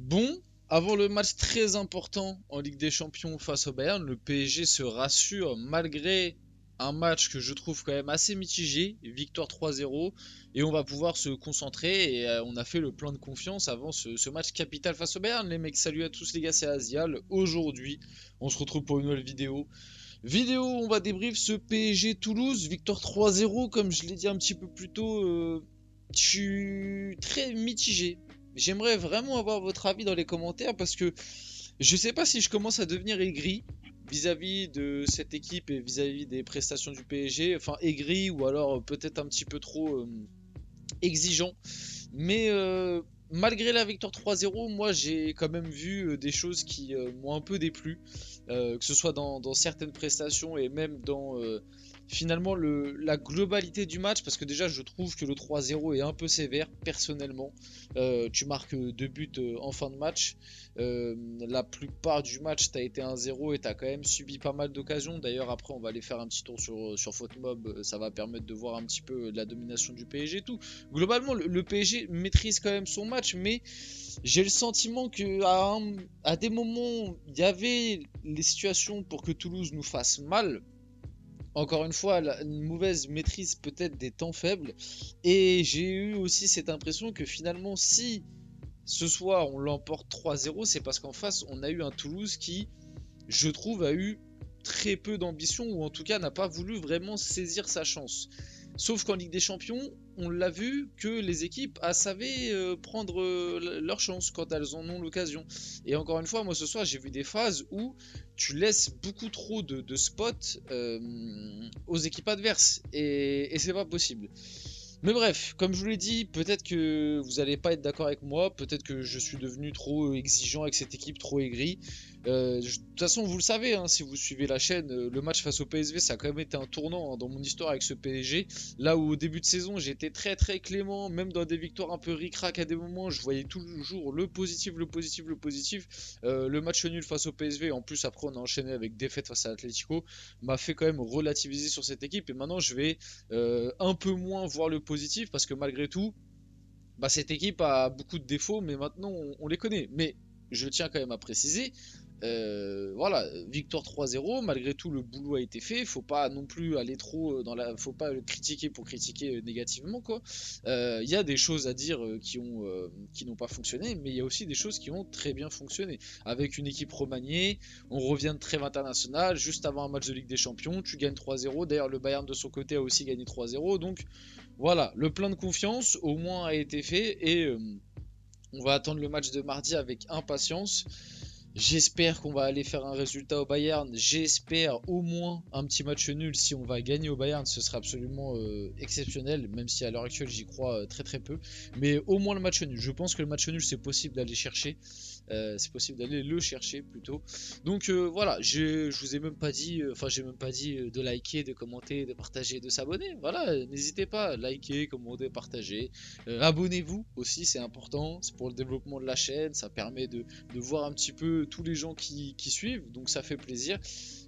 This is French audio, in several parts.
Bon, avant le match très important en Ligue des Champions face au Bayern, le PSG se rassure malgré un match que je trouve quand même assez mitigé, victoire 3-0, et on va pouvoir se concentrer et on a fait le plein de confiance avant ce match capital face au Bayern. Les mecs, salut à tous les gars, c'est Asial. Aujourd'hui, on se retrouve pour une nouvelle vidéo. On va débrief ce PSG Toulouse, victoire 3-0, comme je l'ai dit un petit peu plus tôt, je suis très mitigé. J'aimerais vraiment avoir votre avis dans les commentaires parce que je sais pas si je commence à devenir aigri vis-à-vis de cette équipe et vis-à-vis des prestations du PSG, enfin aigri ou alors peut-être un petit peu trop exigeant. Mais malgré la victoire 3-0, moi j'ai quand même vu des choses qui m'ont un peu déplu, que ce soit dans certaines prestations et même dans finalement la globalité du match, parce que déjà je trouve que le 3-0 est un peu sévère personnellement. Tu marques deux buts en fin de match. La plupart du match, tu as été 1-0 et tu as quand même subi pas mal d'occasions. D'ailleurs, après, on va aller faire un petit tour sur FootMob. Ça va permettre de voir un petit peu la domination du PSG et tout. Globalement, le PSG maîtrise quand même son match, mais j'ai le sentiment que à des moments, il y avait les situations pour que Toulouse nous fasse mal. Encore une fois, une mauvaise maîtrise peut-être des temps faibles. Et j'ai eu aussi cette impression que finalement, si ce soir on l'emporte 3-0, c'est parce qu'en face, on a eu un Toulouse qui, je trouve, a eu très peu d'ambition, ou en tout cas n'a pas voulu vraiment saisir sa chance. Sauf qu'en Ligue des Champions, on l'a vu que les équipes savaient prendre leur chance quand elles en ont l'occasion. Et encore une fois, moi ce soir, j'ai vu des phases où tu laisses beaucoup trop de spots aux équipes adverses. Et c'est pas possible. Mais bref, comme je vous l'ai dit, peut-être que vous n'allez pas être d'accord avec moi, peut-être que je suis devenu trop exigeant avec cette équipe, trop aigri. De toute façon, vous le savez, hein, si vous suivez la chaîne, le match face au PSV, ça a quand même été un tournant hein, dans mon histoire avec ce PSG. Là où au début de saison, j'étais très très clément, même dans des victoires un peu ric-rac à des moments, je voyais toujours le positif, le positif, le positif. Le match nul face au PSV, en plus après on a enchaîné avec défaite face à l'Atlético, m'a fait quand même relativiser sur cette équipe. Et maintenant, je vais un peu moins voir le positif parce que malgré tout, bah, cette équipe a beaucoup de défauts, mais maintenant on les connaît. Mais je tiens quand même à préciser, voilà, victoire 3-0, malgré tout le boulot a été fait, faut pas non plus aller trop dans la... Faut pas le critiquer pour critiquer négativement quoi. Il y a des choses à dire qui n'ont pas fonctionné, mais il y a aussi des choses qui ont très bien fonctionné. Avec une équipe remaniée, on revient de trêve internationale, juste avant un match de Ligue des Champions, tu gagnes 3-0, d'ailleurs le Bayern de son côté a aussi gagné 3-0, donc voilà, le plein de confiance au moins a été fait et on va attendre le match de mardi avec impatience. J'espère qu'on va aller faire un résultat au Bayern. J'espère au moins un petit match nul. Si on va gagner au Bayern, ce serait absolument exceptionnel, même si à l'heure actuelle j'y crois très très peu. Mais au moins le match nul. Je pense que le match nul c'est possible d'aller chercher. C'est possible d'aller le chercher plutôt. Donc voilà, je vous ai même pas dit, enfin j'ai même pas dit de liker, de commenter, de partager, de s'abonner. Voilà, n'hésitez pas, liker, commenter, partager. Abonnez-vous aussi, c'est important. C'est pour le développement de la chaîne. Ça permet de voir un petit peu tous les gens qui suivent, donc ça fait plaisir.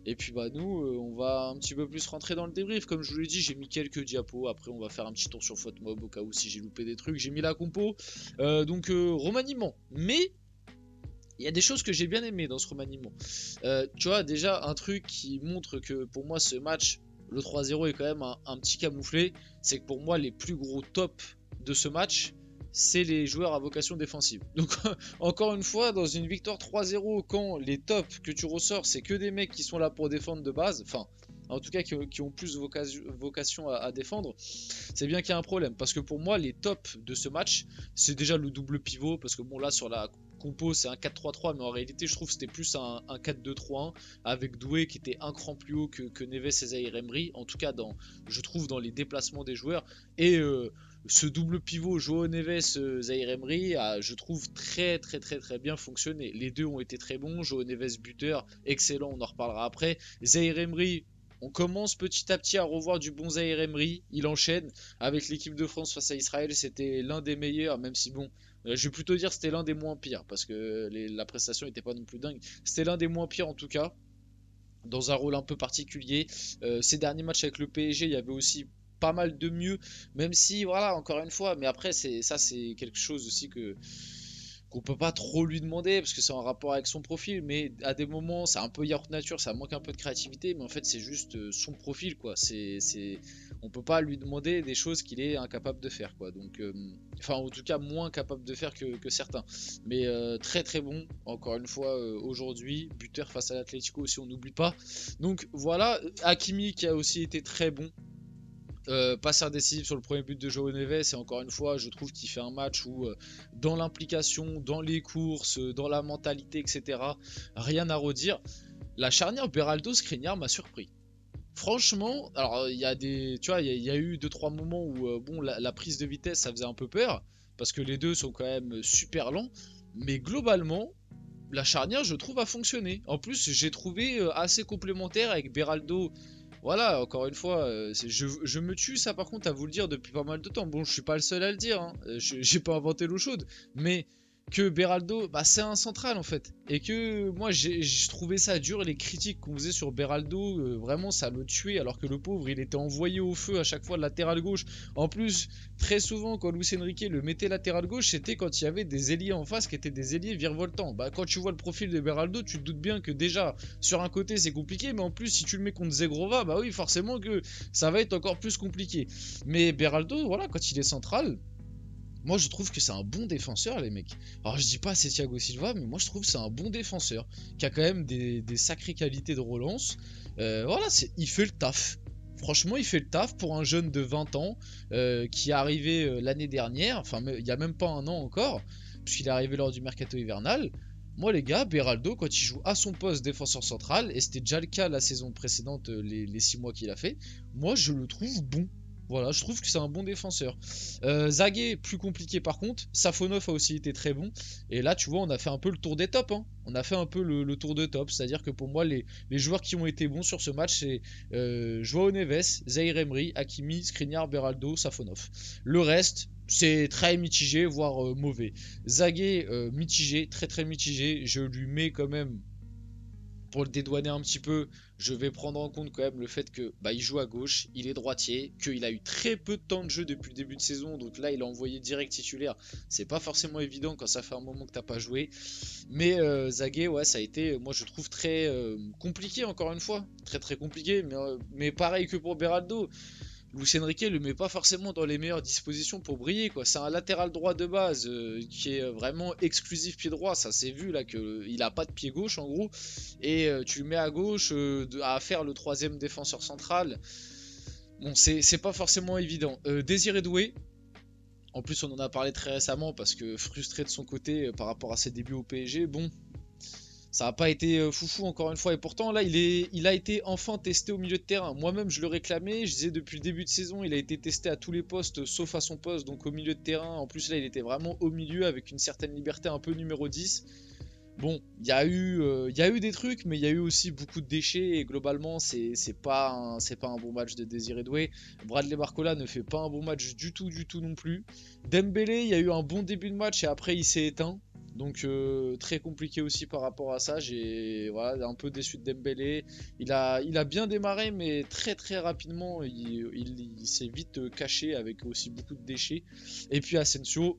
Et puis bah nous, on va un petit peu plus rentrer dans le débrief. Comme je vous l'ai dit, j'ai mis quelques diapos. Après, on va faire un petit tour sur FootMob au cas où si j'ai loupé des trucs. J'ai mis la compo, donc remaniement. Mais il y a des choses que j'ai bien aimé dans ce remaniement. Tu vois, déjà un truc qui montre que pour moi ce match, le 3-0 est quand même un petit camouflé. C'est que pour moi les plus gros tops de ce match, c'est les joueurs à vocation défensive. Donc encore une fois, dans une victoire 3-0, quand les tops que tu ressors, c'est que des mecs qui sont là pour défendre de base, enfin en tout cas qui ont plus vocation à défendre, c'est bien qu'il y a un problème. Parce que pour moi, les tops de ce match, c'est déjà le double pivot. Parce que bon, là, sur la compo, c'est un 4-3-3. Mais en réalité, je trouve que c'était plus un 4-2-3-1. Avec Doué qui était un cran plus haut que Neves et Zaïre Emery. En tout cas, je trouve dans les déplacements des joueurs. Et ce double pivot Joao Neves Zaïre Emery a, je trouve, très très très très bien fonctionné. Les deux ont été très bons. Joao Neves buteur, excellent, on en reparlera après. Zaïre Emery, on commence petit à petit à revoir du bon Zaïre Emery. Il enchaîne avec l'équipe de France face à Israël. C'était l'un des meilleurs, même si bon, je vais plutôt dire c'était l'un des moins pires parce que la prestation n'était pas non plus dingue. C'était l'un des moins pires en tout cas, dans un rôle un peu particulier. Ces derniers matchs avec le PSG, il y avait aussi pas mal de mieux, même si voilà, encore une fois, mais après c'est quelque chose aussi que qu'on peut pas trop lui demander parce que c'est en rapport avec son profil, mais à des moments c'est un peu yaourt nature, ça manque un peu de créativité, mais en fait c'est juste son profil quoi. On peut pas lui demander des choses qu'il est incapable de faire quoi. Donc, enfin en tout cas moins capable de faire que certains. Mais très très bon, encore une fois aujourd'hui, buteur face à l'Atlético aussi on n'oublie pas. Donc voilà, Hakimi qui a aussi été très bon. Passeur décisif sur le premier but de João Neves et encore une fois je trouve qu'il fait un match où dans l'implication, dans les courses, dans la mentalité etc. rien à redire. La charnière Beraldo-Skriniar m'a surpris. Franchement, alors il y a des, tu vois, il y a eu 2-3 moments où bon la prise de vitesse ça faisait un peu peur parce que les deux sont quand même super lents, mais globalement la charnière je trouve a fonctionné. En plus j'ai trouvé assez complémentaire avec Beraldo. Voilà, encore une fois, je me tue ça par contre à vous le dire depuis pas mal de temps. Bon, je suis pas le seul à le dire, hein. J'ai pas inventé l'eau chaude, mais que Beraldo, bah, c'est un central en fait. Et que moi j'ai trouvé ça dur, les critiques qu'on faisait sur Beraldo, vraiment ça le tuait alors que le pauvre il était envoyé au feu à chaque fois de latéral gauche. En plus, très souvent quand Luis Enrique le mettait latéral gauche, c'était quand il y avait des ailiers en face qui étaient des ailiers virevoltants. Bah, quand tu vois le profil de Beraldo, tu te doutes bien que déjà sur un côté c'est compliqué, mais en plus si tu le mets contre Zegrova, bah oui forcément que ça va être encore plus compliqué. Mais Beraldo, voilà, quand il est central, moi je trouve que c'est un bon défenseur les mecs. Alors je dis pas c'est Thiago Silva, mais moi je trouve que c'est un bon défenseur qui a quand même des sacrées qualités de relance. Voilà, il fait le taf. Franchement, il fait le taf pour un jeune de 20 ans qui est arrivé l'année dernière, enfin il y a même pas un an encore, puisqu'il est arrivé lors du mercato hivernal. Moi les gars, Beraldo quand il joue à son poste défenseur central, et c'était déjà le cas la saison précédente, les 6 mois qu'il a fait, moi je le trouve bon. Voilà, je trouve que c'est un bon défenseur. Zagué, plus compliqué par contre. Safonov a aussi été très bon. Et là, tu vois, on a fait un peu le tour des tops, hein. On a fait un peu le tour de top. C'est-à-dire que pour moi, les joueurs qui ont été bons sur ce match, c'est João Neves, Zaïre Emery, Hakimi, Skriniar, Beraldo, Safonov. Le reste, c'est très mitigé, voire mauvais. Zagué, mitigé, très très mitigé. Je lui mets quand même, pour le dédouaner un petit peu, je vais prendre en compte quand même le fait que bah, il joue à gauche, il est droitier, qu'il a eu très peu de temps de jeu depuis le début de saison, donc là il a envoyé direct titulaire. C'est pas forcément évident quand ça fait un moment que t'as pas joué. Mais Zagué, ouais, ça a été, moi je trouve très compliqué encore une fois, très très compliqué, mais pareil que pour Beraldo. Luis Enrique le met pas forcément dans les meilleures dispositions pour briller quoi. C'est un latéral droit de base qui est vraiment exclusif pied droit. Ça s'est vu là qu'il a pas de pied gauche en gros. Et tu le mets à gauche à faire le troisième défenseur central. Bon c'est pas forcément évident. Désiré Doué. En plus on en a parlé très récemment parce que frustré de son côté par rapport à ses débuts au PSG. Bon, ça n'a pas été foufou encore une fois et pourtant là il a été enfin testé au milieu de terrain. Moi-même je le réclamais, je disais depuis le début de saison il a été testé à tous les postes sauf à son poste, donc au milieu de terrain. En plus là il était vraiment au milieu avec une certaine liberté un peu numéro 10. Bon, il y a eu des trucs mais il y a eu aussi beaucoup de déchets et globalement c'est pas un bon match de Désiré Doué. Bradley Barcola ne fait pas un bon match du tout non plus. Dembélé il y a eu un bon début de match et après il s'est éteint. Donc très compliqué aussi par rapport à ça. J'ai voilà, un peu déçu de Dembélé. Il a bien démarré, mais très très rapidement, il s'est vite caché avec aussi beaucoup de déchets. Et puis Asensio,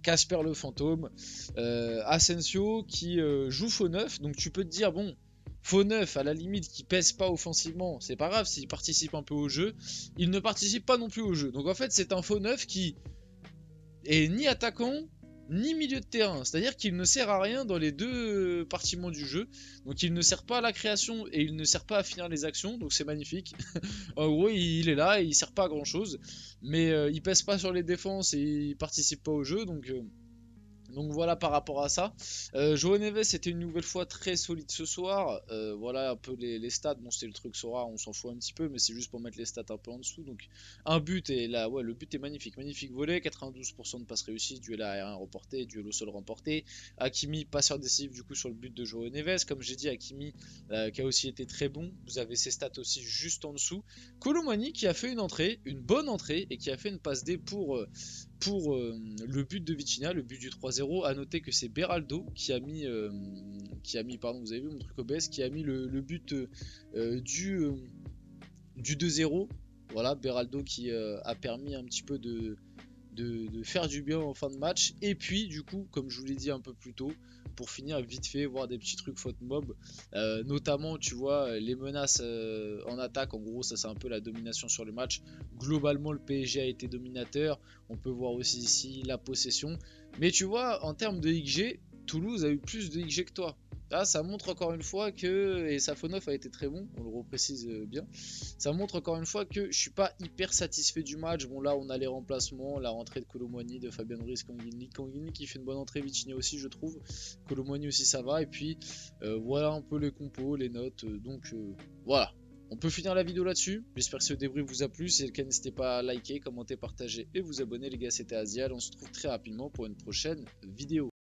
Casper le fantôme. Asensio qui joue faux neuf. Donc tu peux te dire, bon, faux neuf à la limite qui pèse pas offensivement, c'est pas grave s'il participe un peu au jeu. Il ne participe pas non plus au jeu. Donc en fait, c'est un faux neuf qui est ni attaquant ni milieu de terrain, c'est-à-dire qu'il ne sert à rien dans les deux partiments du jeu, donc il ne sert pas à la création et il ne sert pas à finir les actions, donc c'est magnifique. En gros il est là et il sert pas à grand chose, mais il pèse pas sur les défenses et il participe pas au jeu, donc voilà par rapport à ça. João Neves était une nouvelle fois très solide ce soir. Voilà un peu les stats. Bon, c'était le truc Sora, on s'en fout un petit peu, mais c'est juste pour mettre les stats un peu en dessous. Donc un but et là, ouais, le but est magnifique. Magnifique volet, 92% de passes réussies, duel aérien remporté, duel au sol remporté. Hakimi, passeur décisif du coup sur le but de João Neves. Comme j'ai dit, Hakimi qui a aussi été très bon. Vous avez ses stats aussi juste en dessous. Kolo Muani qui a fait une entrée, une bonne entrée, et qui a fait une passe D pour le but de Vitinha, le but du 3-0. À noter que c'est Beraldo qui a mis, pardon, vous avez vu mon truc obèse, qui a mis le but du 2-0. Voilà, Beraldo qui a permis un petit peu de faire du bien en fin de match. Et puis du coup, comme je vous l'ai dit un peu plus tôt, pour finir vite fait, voir des petits trucs faute mob, notamment tu vois les menaces en attaque. En gros, ça c'est un peu la domination sur le match. Globalement, le PSG a été dominateur. On peut voir aussi ici la possession, mais tu vois, en termes de XG, Toulouse a eu plus de XG que toi. Là, ça montre encore une fois que, et Safonov a été très bon, on le reprécise bien, ça montre encore une fois que je suis pas hyper satisfait du match. Bon, là on a les remplacements, la rentrée de Colomboigny, de Fabien Ruiz, Kanguini qui fait une bonne entrée, Vitinha aussi je trouve, Colomboigny aussi ça va, et puis voilà un peu les compos, les notes, donc voilà. On peut finir la vidéo là-dessus. J'espère que ce débrief vous a plu. Si c'est le cas, n'hésitez pas à liker, commenter, partager et vous abonner les gars. C'était Azial. On se retrouve très rapidement pour une prochaine vidéo.